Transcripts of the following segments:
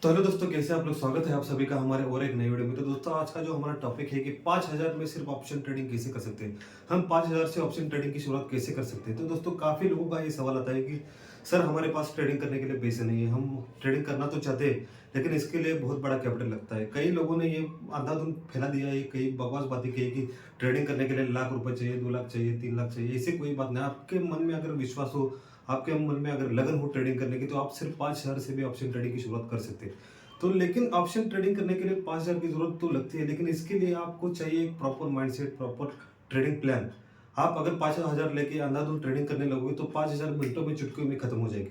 तो हेलो दोस्तों, कैसे आप लोग। स्वागत है आप सभी का हमारे और एक नई वीडियो में। तो दोस्तों, आज का जो हमारा टॉपिक है कि 5,000 में सिर्फ ऑप्शन ट्रेडिंग कैसे कर सकते हैं। हम 5,000 से ऑप्शन ट्रेडिंग की शुरुआत कैसे कर सकते हैं। तो दोस्तों, काफ़ी लोगों का ये सवाल आता है कि सर, हमारे पास ट्रेडिंग करने के लिए पैसे नहीं है, हम ट्रेडिंग करना तो चाहते हैं लेकिन इसके लिए बहुत बड़ा कैपिटल लगता है। कई लोगों ने ये अंधाधुंध फैला दिया है, कई बकवास बातें की है कि ट्रेडिंग करने के लिए लाख रुपए चाहिए, 2 लाख चाहिए, 3 लाख चाहिए। ऐसी कोई बात नहीं। आपके मन में अगर विश्वास हो, आपके मन में अगर लगन हो ट्रेडिंग करने की, तो आप सिर्फ 5,000 से भी ऑप्शन ट्रेडिंग की शुरुआत कर सकते हैं। तो लेकिन ऑप्शन ट्रेडिंग करने के लिए 5,000 की जरूरत तो लगती है, लेकिन इसके लिए आपको चाहिए एक proper mindset, proper trading plan. आप अगर 5,000 लेके अंधाधुंध ट्रेडिंग करने लगोगे तो 5,000 मिनटों में, चुटकियों में खत्म हो जाएगी।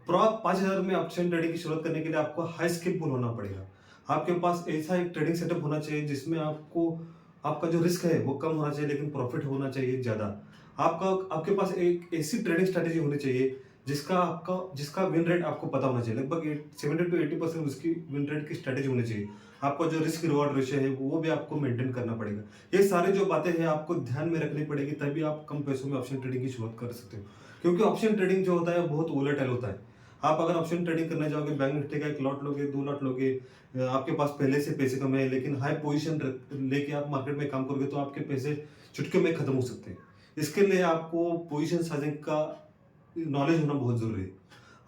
5,000 में ऑप्शन ट्रेडिंग की शुरुआत करने के लिए आपको हाई स्किलफुल होना पड़ेगा। आपके पास ऐसा एक ट्रेडिंग सेटअप होना चाहिए जिसमें आपको आपका जो रिस्क है वो कम होना चाहिए, लेकिन प्रॉफिट होना चाहिए ज़्यादा। आपका आपके पास एक ऐसी ट्रेडिंग स्ट्रैटेजी होनी चाहिए जिसका विन रेट आपको पता होना चाहिए। लगभग 70 टू 80% उसकी विन रेट की स्ट्रैटेजी होनी चाहिए। आपका जो रिस्क रिवॉर्ड रेशियो है वो भी आपको मेंटेन करना पड़ेगा। ये सारी जो बातें हैं आपको ध्यान में रखनी पड़ेगी, तभी आप कम पैसों में ऑप्शन ट्रेडिंग की शुरुआत कर सकते हो। क्योंकि ऑप्शन ट्रेडिंग जो होता है बहुत वोलेटाइल होता है। आप अगर ऑप्शन ट्रेडिंग करने जाओगे, बैंक निफ्टी का 1 लॉट लोगे, 2 लॉट लोगे, आपके पास पहले से पैसे कम है, लेकिन हाई पोजीशन लेके आप मार्केट में काम करोगे तो आपके पैसे चुटकियों में खत्म हो सकते हैं। इसके लिए आपको पोजीशन साइजिंग का नॉलेज होना बहुत जरूरी है।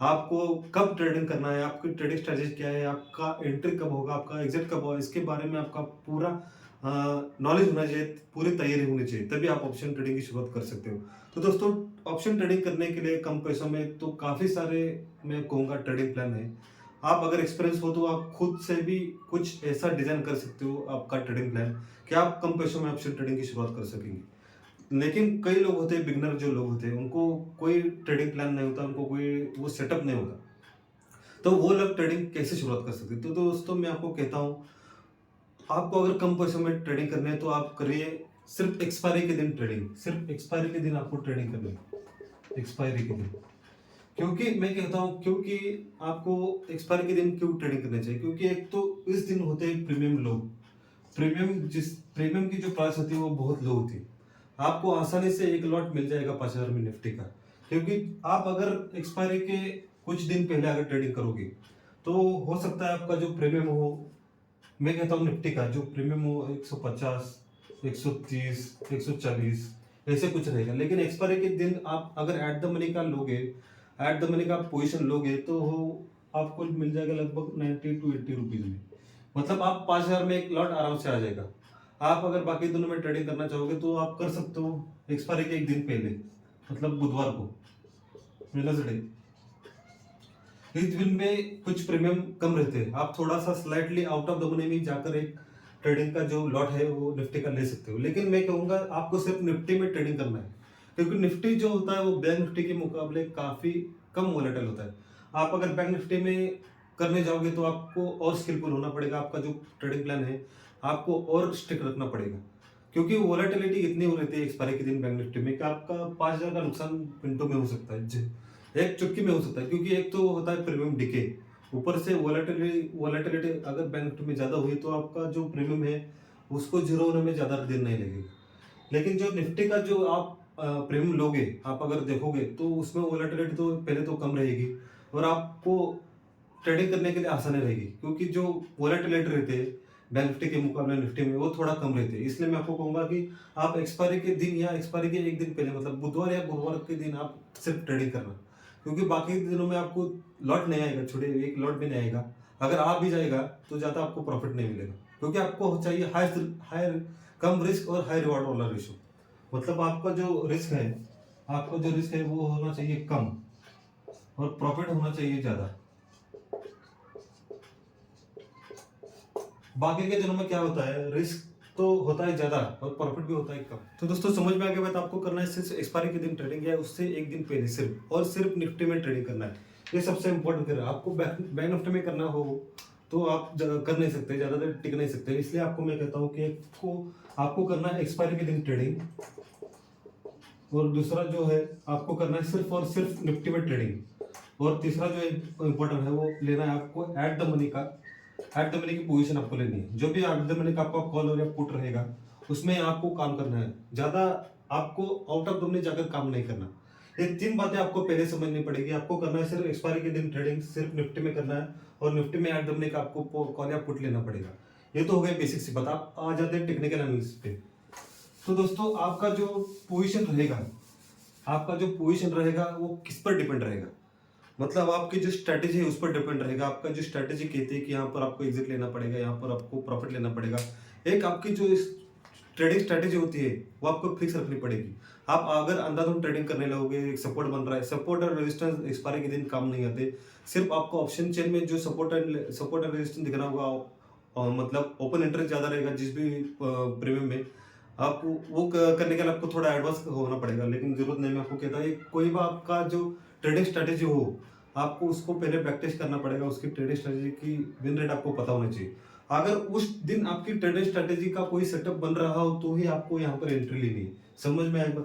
आपको कब ट्रेडिंग करना है, आपकी ट्रेडिंग स्ट्रेटेजी क्या है, आपका एंट्री कब होगा, आपका एग्जिट कब होगा, इसके बारे में आपका पूरा नॉलेज होना चाहिए, पूरी तैयारी होनी चाहिए, तभी आप ऑप्शन ट्रेडिंग की शुरुआत कर सकते हो। तो दोस्तों, ऑप्शन ट्रेडिंग करने के लिए कम पैसों में तो काफ़ी सारे, मैं कहूँगा, ट्रेडिंग प्लान है। आप अगर एक्सपीरियंस हो तो आप खुद से भी कुछ ऐसा डिजाइन कर सकते हो आपका ट्रेडिंग प्लान कि आप कम पैसों में ऑप्शन ट्रेडिंग की शुरुआत कर सकेंगे। लेकिन कई लोग होते हैं, बिगनर जो लोग होते हैं, उनको कोई ट्रेडिंग प्लान नहीं होता, उनको कोई वो सेटअप नहीं होता, तो वो लोग ट्रेडिंग कैसे शुरुआत कर सकते हैं। तो दोस्तों, मैं आपको कहता हूँ, आपको अगर कम पैसों में ट्रेडिंग करनी है तो आप करिए सिर्फ एक्सपायरी के दिन ट्रेडिंग। सिर्फ एक्सपायरी के दिन आपको ट्रेडिंग करनी है, एक्सपायरी के दिन। क्योंकि मैं कहता हूँ, क्योंकि आपको एक्सपायरी के दिन क्यों ट्रेडिंग करना चाहिए, क्योंकि एक तो इस दिन होते हैं प्रीमियम लोग। प्रीमियम की जो प्राइस होती है वो बहुत लो होती है। आपको आसानी से 1 लॉट मिल जाएगा 5,000 में निफ्टी का। क्योंकि आप अगर एक्सपायरी के कुछ दिन पहले अगर ट्रेडिंग करोगे तो हो सकता है आपका जो प्रीमियम हो, मैं कहता हूँ निफ्टी का जो प्रीमियम हो 150, 130, 140 ऐसे कुछ रहेगा। लेकिन एक्सपायरी के दिन आप अगर एट द मनी का लोगे, एट द मनी का पोजीशन लोगे, तो आपको मिल जाएगा लगभग 90 टू 80 रुपीज में। मतलब आप 5,000 में 1 लॉट आराम से आ जाएगा। आप अगर बाकी दिनों में ट्रेडिंग करना चाहोगे तो आप कर सकते हो एक्सपायरी के एक दिन पहले, मतलब बुधवार को, वेडनेसडे। इस दिन में कुछ प्रीमियम कम रहते हैं, आप थोड़ा सा slightly out of the money में जाकर एक ट्रेडिंग का जो लॉट है वो निफ्टी का ले सकते हो। लेकिन मैं कहूंगा आपको सिर्फ निफ्टी में ट्रेडिंग करना है, क्योंकि निफ्टी जो होता है वो बैंक निफ्टी के मुकाबले काफी कम वोलेटाइल होता है। आप अगर बैंक निफ्टी में करने जाओगे तो आपको और स्किलफुल होना पड़ेगा, आपका जो ट्रेडिंग प्लान है आपको और स्ट्रिक्ट रखना पड़ेगा। क्योंकि वोलेटिलिटी इतनी हो रहती है एक्सपायरी के दिन बैंक निफ्टी में कि आपका 5,000 का नुकसान मिनटों में हो सकता है, एक चुटकी में हो सकता है। क्योंकि एक तो होता है प्रीमियम डिके, ऊपर से वोलेटिलिटी अगर बैंक निफ्टी में ज्यादा हुई तो आपका जो प्रीमियम है उसको जीरो होने में ज्यादा देर नहीं लगेगी। लेकिन जो निफ्टी का जो आप प्रीमियम लोगे, आप अगर देखोगे तो उसमें वोलेटिलिटी तो पहले तो कम रहेगी और आपको ट्रेडिंग करने के लिए आसानी रहेगी। क्योंकि जो वोलेटिलिटी रहते हैं बैंक निफ्टी के मुकाबले निफ्टी में वो थोड़ा कम रहते हैं। इसलिए मैं आपको कहूंगा कि आप एक्सपायरी के दिन या एक्सपायरी के एक दिन पहले, मतलब बुधवार या गुरुवार के दिन आप सिर्फ ट्रेडिंग करना। क्योंकि बाकी दिनों में आपको लॉट नहीं आएगा, छोड़े 1 लॉट भी नहीं आएगा। अगर आ भी जाएगा तो ज्यादा आपको प्रॉफिट नहीं मिलेगा, क्योंकि आपको चाहिए हाई हाई कम रिस्क और हाई रिवॉर्ड वाला रेशो। मतलब आपका जो रिस्क है, वो होना चाहिए कम और प्रॉफिट होना चाहिए ज्यादा। बाकी के दिनों में क्या होता है, रिस्क तो होता है ज्यादा और प्रॉफिट भी होता है कम। तो दोस्तों, समझ में आ गया बात। आपको करना है सिर्फ एक्सपायरी के दिन ट्रेडिंग या उससे एक दिन पहले सिर्फ और सिर्फ निफ्टी में ट्रेडिंग करना है। ये सबसे इंपॉर्टेंट है। आपको बैंक निफ्टी में करना हो तो आप कर नहीं सकते, ज्यादा देर टिक नहीं सकते। इसलिए आपको मैं कहता हूँ कि आपको करना है एक्सपायरी के दिन ट्रेडिंग, और दूसरा जो है आपको करना है सिर्फ और सिर्फ निफ्टी में ट्रेडिंग, और तीसरा जो इम्पोर्टेंट है वो लेना है आपको एट द मनी का। एट द मनी की पोजीशन आपको लेनी है। जो भी एट द मनी का आपका कॉल और या पुट रहेगा उसमें आपको काम करना है, ज्यादा आपको आउट ऑफ द मनी जाकर काम नहीं करना। ये 3 बातें आपको पहले समझनी पड़ेगी। आपको करना है सिर्फ एक्सपायरी के दिन ट्रेडिंग, सिर्फ निफ्टी में करना है, और निफ्टी में एकदम नहीं कि आपको कॉल या पुट लेना पड़ेगा। ये तो हो गया बेसिक सी बात। आप आ जाते हैं टेक्निकल एनालिसिस पे। तो दोस्तों आपका जो पोजीशन रहेगा, आपका जो पोजीशन रहेगा वो किस पर डिपेंड रहेगा, मतलब आपकी जो स्ट्रैटेजी है उस पर डिपेंड रहेगा। आपका जो स्ट्रैटेजी कहती है कि यहाँ पर आपको एग्जिट लेना पड़ेगा, यहाँ पर आपको प्रॉफिट लेना पड़ेगा, एक आपकी जो ट्रेडिंग स्ट्रैटेजी होती है वो आपको फिक्स रखनी पड़ेगी। आप अगर अंधाधुंध ट्रेडिंग करने लगोगे, एक सपोर्ट बन रहा है, सपोर्ट और रेजिस्टेंस एक्सपायरी के दिन काम नहीं आते। सिर्फ आपको ऑप्शन चेन में जो सपोर्ट एंड रेजिस्टेंस दिखना होगा, मतलब ओपन इंटरेस्ट ज्यादा रहेगा जिस भी प्रीमियम में, आप वो करने के लिए आपको थोड़ा एडवांस होना पड़ेगा, लेकिन जरूरत नहीं। मैं आपको कहता हूँ कोई भी आपका जो ट्रेडिंग स्ट्रैटेजी हो, आपको उसको पहले प्रैक्टिस करना पड़ेगा। उसकी ट्रेडिंग स्ट्रैटेजी की विन रेट आपको पता होना चाहिए। अगर उस दिन आपकी ट्रेडिंग स्ट्रैटेजी का कोई सेटअप बन रहा हो तो ही आपको यहाँ पर एंट्री लेनी है। समझ में आएगा?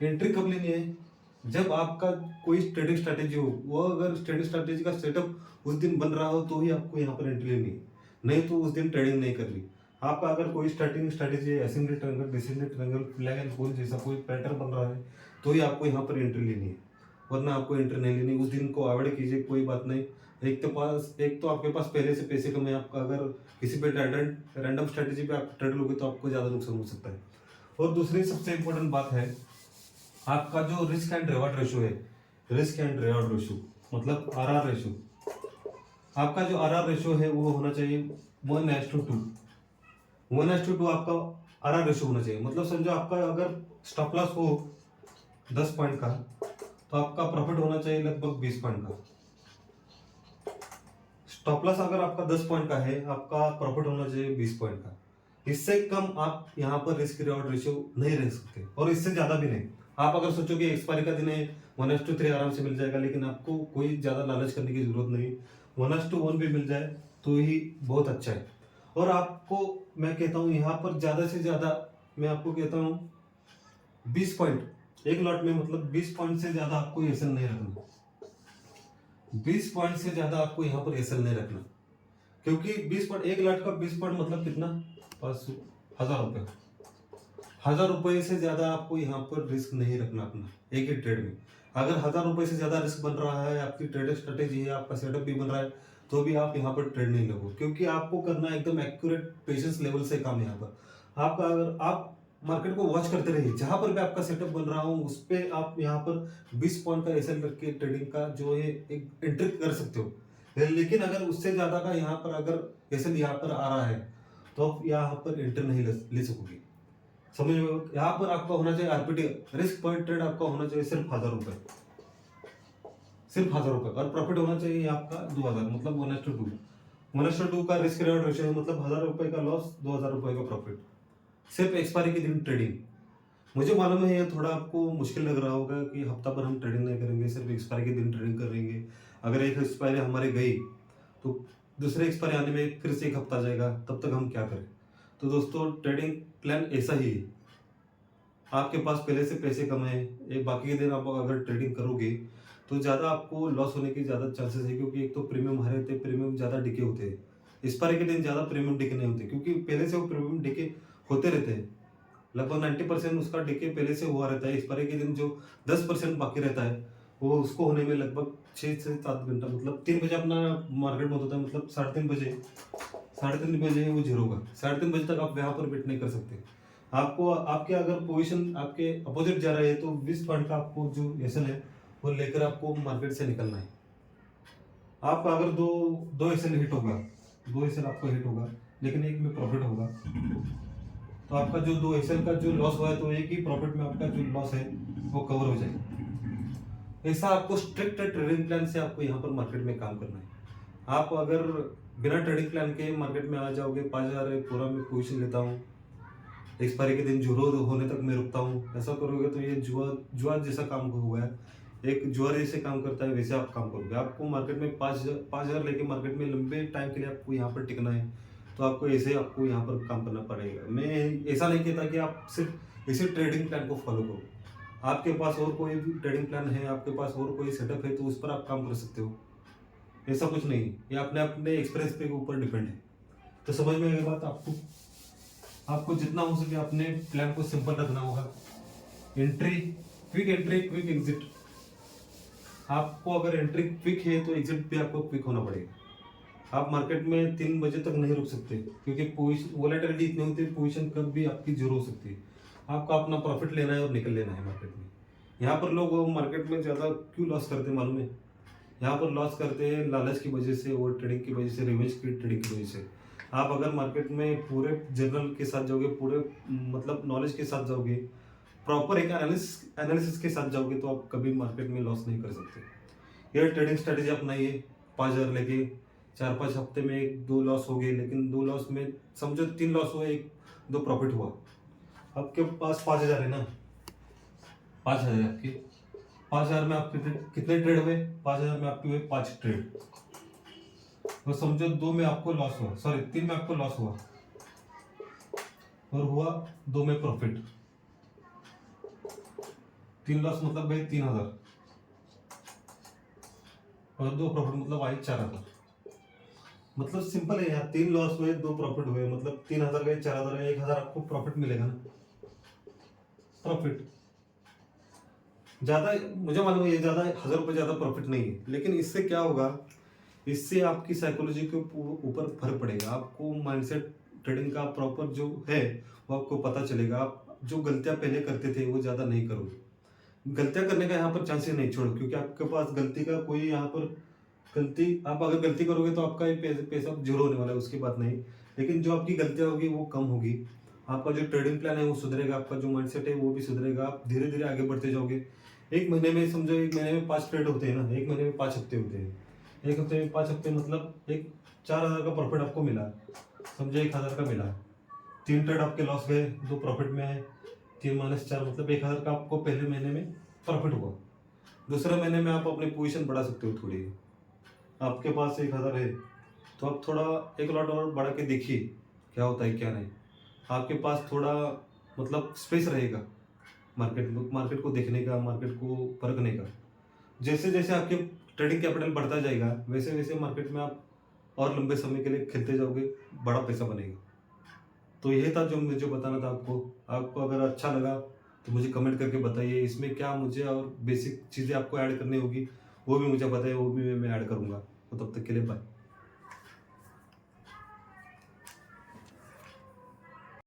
एंट्री कब लेनी है? जब आपका कोई ट्रेडिंग स्ट्रैटेजी हो, वो अगर ट्रेडिंग स्ट्रैटेजी का सेटअप उस दिन बन रहा हो तो ही आपको यहाँ पर एंट्री लेनी है, नहीं तो उस दिन ट्रेडिंग नहीं करनी। आपका अगर कोई स्टार्टिंग स्ट्रैटेजी है, ascending triangle, descending triangle, flag and hole जैसा कोई पैटर्न बन रहा है तो ही आपको यहाँ पर एंट्री लेनी है, वरना आपको एंट्री नहीं लेनी। उस दिन को अवॉइड कीजिए, कोई बात नहीं। एक तो आपके पास पहले से पैसे कम है, आपका अगर किसी पे रैंडम स्ट्रैटेजी पे आप ट्रेड लोगे तो आपको ज़्यादा नुकसान हो सकता है। और दूसरी सबसे इंपॉर्टेंट बात है आपका जो रिस्क एंड रिवॉर्ड रेशो है, रिस्क एंड रिवॉर्ड रेशो मतलब आरआर रेशो। आपका जो आरआर रेशो है वो होना चाहिए 1:2। 1:2 आपका आरआर रेशो होना चाहिए। मतलब समझो आपका अगर स्टॉप लॉस हो 10 पॉइंट का तो आपका प्रॉफिट होना चाहिए लगभग 20 पॉइंट का। स्टॉप लॉस अगर आपका 10 पॉइंट का है, आपका प्रॉफिट होना चाहिए 20 पॉइंट का। इससे कम आप यहाँ पर रिस्क रिवॉर्ड रेशियो नहीं रह सकते, और इससे ज्यादा भी नहीं। आप अगर सोचोगे एक्सपायरी का दिन है 1:3 आराम से मिल जाएगा, लेकिन आपको कोई ज्यादा लालच करने की जरूरत नहीं। 1:1 भी मिल जाए तो ही बहुत अच्छा है। और आपको मैं कहता हूँ यहाँ पर ज्यादा से ज्यादा, मैं आपको कहता हूँ 20 पॉइंट एक लॉट में, मतलब 20 पॉइंट से ज्यादा आपको एसएल नहीं रखना। 20 पॉइंट से ज्यादा आपको यहाँ पर एसएल नहीं रखना, क्योंकि 20 पॉइंट एक लॉट का 20 पॉइंट मतलब कितना, 500 1000 रुपए से ज्यादा आपको यहाँ पर रिस्क नहीं रखना अपना एक ही ट्रेड में। अगर 1000 रुपए से ज्यादा रिस्क बन रहा है, आपकी ट्रेडिंग स्ट्रेटेजी है, आपका सेटअप भी बन रहा है, तो भी आप यहाँ पर ट्रेड नहीं लगो, क्योंकि आपको करना एकदम एक्यूरेट पेशेंस लेवल से काम यहाँ पर। आपका अगर आप मार्केट को वॉच करते रहिए, जहां पर भी आपका सेटअप बन रहा हो उस पे आप यहाँ पर 20 पॉइंट का एसएल रख के ट्रेडिंग का जो है एक एंट्री कर सकते हो। लेकिन अगर उससे ज्यादा का यहाँ पर अगर एसएल यहाँ पर आ रहा है तो आप यहाँ पर एंट्री नहीं ले सकोगे। समझ में? यहाँ पर आपका होना चाहिए आरपीटी, रिस्क पर ट्रेड आपका होना चाहिए सिर्फ 1000 रुपए, सिर्फ 1000 रुपए, और प्रॉफिट होना चाहिए आपका 2000, मतलब 1:2। 1:2 का रिस्क रिवॉर्ड रेशियो है, मतलब 1000 रुपए का लॉस, 2000 रुपए का प्रॉफिट, सिर्फ एक्सपायरी के दिन ट्रेडिंग। मुझे मालूम है ये थोड़ा आपको मुश्किल लग रहा होगा कि हफ्ता भर हम ट्रेडिंग नहीं करेंगे, सिर्फ एक्सपायरी के दिन ट्रेडिंग करेंगे। अगर एक एक्सपायरी हमारे गई तो दूसरे एक्सपायरी आने में फिर से एक हफ्ता जाएगा, तब तक हम क्या करें? तो दोस्तों ट्रेडिंग प्लान ऐसा ही है। आपके पास पहले से पैसे कम है, एक बाकी के दिन आप अगर ट्रेडिंग करोगे तो ज़्यादा आपको लॉस होने की ज़्यादा चांसेस है, क्योंकि एक तो प्रीमियम हरे थे, प्रीमियम ज़्यादा डिके होते हैं। एक्सपायरी के दिन ज़्यादा प्रीमियम डिके नहीं होते, क्योंकि पहले से वो प्रीमियम डिके होते रहते हैं। लगभग 90% उसका डिके पहले से हुआ रहता है। एक्सपायरी के दिन जो 10% बाकी रहता है वो उसको होने में लगभग 6 से 7 घंटा, मतलब 3 बजे अपना मार्केट बंद होता है, मतलब 3:30 बजे वो जीरो होगा। 3:30 बजे तक आप यहाँ पर वेट नहीं कर सकते। आपको आपके अगर पोजीशन आपके अपोजिट जा रहे हैं तो 20 पॉइंट का आपको जो एसएल है वो लेकर आपको मार्केट से निकलना है। आपका अगर दो एसएल हिट होगा, 2 एसएल आपको हिट होगा, लेकिन एक में प्रॉफिट होगा, तो आपका जो 2 एसएल का जो लॉस हुआ है तो एक ही प्रॉफिट में आपका जो लॉस है वो कवर हो जाएगा। ऐसा आपको स्ट्रिक्ट ट्रेडिंग प्लान से आपको यहाँ पर मार्केट में काम करना है। आप अगर बिना ट्रेडिंग प्लान के मार्केट में आ जाओगे, 5000 पूरा मैं पोजीशन लेता हूँ, एक्सपायरी के दिन जुरो होने तक मैं रुकता हूँ, ऐसा करोगे तो ये जुआ जैसा काम हुआ है। एक जुआ जैसे काम करता है वैसे आप काम करोगे। आपको मार्केट में 5000 लेके मार्केट में लंबे टाइम के लिए आपको यहाँ पर टिकना है, तो आपको ऐसे आपको यहाँ पर काम करना पड़ेगा। मैं ऐसा नहीं कहता कि आप सिर्फ इसी ट्रेडिंग प्लान को फॉलो करो। आपके पास और कोई भी ट्रेडिंग प्लान है, आपके पास और कोई सेटअप है तो उस पर आप काम कर सकते हो। ऐसा कुछ नहीं, ये अपने अपने एक्सपीरियंस पे ऊपर डिपेंड है। तो समझ में आई बात? आपको जितना हो सके अपने प्लान को सिंपल रखना होगा। Quick entry quick exit. आपको अगर एंट्री क्विक है तो एग्जिट भी आपको क्विक होना पड़ेगा। आप मार्केट में 3 बजे तक नहीं रुक सकते, क्योंकि पोजिशन वोलेटिलिटी इतनी होती है, पोजीशन कब भी आपकी जीरो हो सकती है। आपको अपना प्रॉफिट लेना है और निकल लेना है मार्केट में। यहाँ पर लोग मार्केट में ज़्यादा क्यों लॉस करते हैं मालूम है? यहाँ पर लॉस करते हैं लालच की वजह से, ओवर ट्रेडिंग की वजह से, रिवेंज की ट्रेडिंग की वजह से। आप अगर मार्केट में पूरे जर्नल के साथ जाओगे, पूरे मतलब नॉलेज के साथ जाओगे, प्रॉपर एक एनालिसिस के साथ जाओगे, तो आप कभी मार्केट में लॉस नहीं कर सकते। ये ट्रेडिंग स्ट्रेटेजी अपनाइए, 5,000 लेके 4-5 हफ्ते में 1-2 लॉस हो गए, लेकिन 2 लॉस में समझो 3 लॉस हुए, 1-2 प्रॉफिट हुआ। आपके पास 5,000 है ना, 5,000 आपके, 5,000 में आपके कितने ट्रेड हुए? 5,000 में आपके हुए 5 ट्रेड। तो समझो 2 में आपको लॉस हुआ, सॉरी 3 में आपको लॉस हुआ, और हुआ 2 में प्रॉफिट। 3 लॉस मतलब भाई 3,000, और 2 प्रॉफिट मतलब आई 4,000। मतलब सिंपल है यार, 3 लॉस हुए 2 प्रॉफिट हुए, मतलब 3,000 गए 4,000 गए, 1,000 आपको प्रॉफिट मिलेगा ना, प्रॉफिट। ज्यादा मुझे मालूम है ये ज्यादा 1,000 रुपये ज्यादा प्रॉफिट नहीं है, लेकिन इससे क्या होगा, इससे आपकी साइकोलॉजी के ऊपर फर्क पड़ेगा। आपको माइंडसेट ट्रेडिंग का प्रॉपर जो है वो आपको पता चलेगा। आप जो गलतियां पहले करते थे वो ज्यादा नहीं करोगे। गलतियां करने का यहाँ पर चांसेस नहीं छोड़ो, क्योंकि आपके पास गलती का कोई यहाँ पर गलती, आप अगर गलती करोगे तो आपका ये पैसा जीरो होने वाला है, उसकी बात नहीं। लेकिन जो आपकी गलतियां होगी वो कम होगी, आपका जो ट्रेडिंग प्लान है वो सुधरेगा, आपका जो माइंडसेट है वो भी सुधरेगा, आप धीरे धीरे आगे बढ़ते जाओगे। एक महीने में समझो, एक महीने में 5 ट्रेड होते हैं ना, एक महीने में 5 हफ्ते होते हैं, एक हफ्ते में 5 हफ्ते मतलब एक 4,000 का प्रॉफिट आपको मिला, समझो 1,000 का मिला। 3 ट्रेड आपके लॉस गए, 2 प्रॉफिट में है, 3 - 4 मतलब 1,000 का आपको पहले महीने में प्रॉफिट हुआ। दूसरे महीने में आप अपनी पोजीशन बढ़ा सकते हो थोड़ी। आपके पास 1,000 है तो आप थोड़ा एक लॉट और बढ़ा के देखिए क्या होता है क्या नहीं। आपके पास थोड़ा मतलब स्पेस रहेगा मार्केट को देखने का, मार्केट को परखने का। जैसे जैसे आपके ट्रेडिंग कैपिटल बढ़ता जाएगा, वैसे वैसे मार्केट में आप और लंबे समय के लिए खेलते जाओगे, बड़ा पैसा बनेगा। तो यही था जो मुझे बताना था आपको। आपको अगर अच्छा लगा तो मुझे कमेंट करके बताइए, इसमें क्या मुझे और बेसिक चीज़ें आपको ऐड करनी होगी वो भी मुझे बताइए, वो भी मैं ऐड करूँगा। तो तब तक के लिए बाय।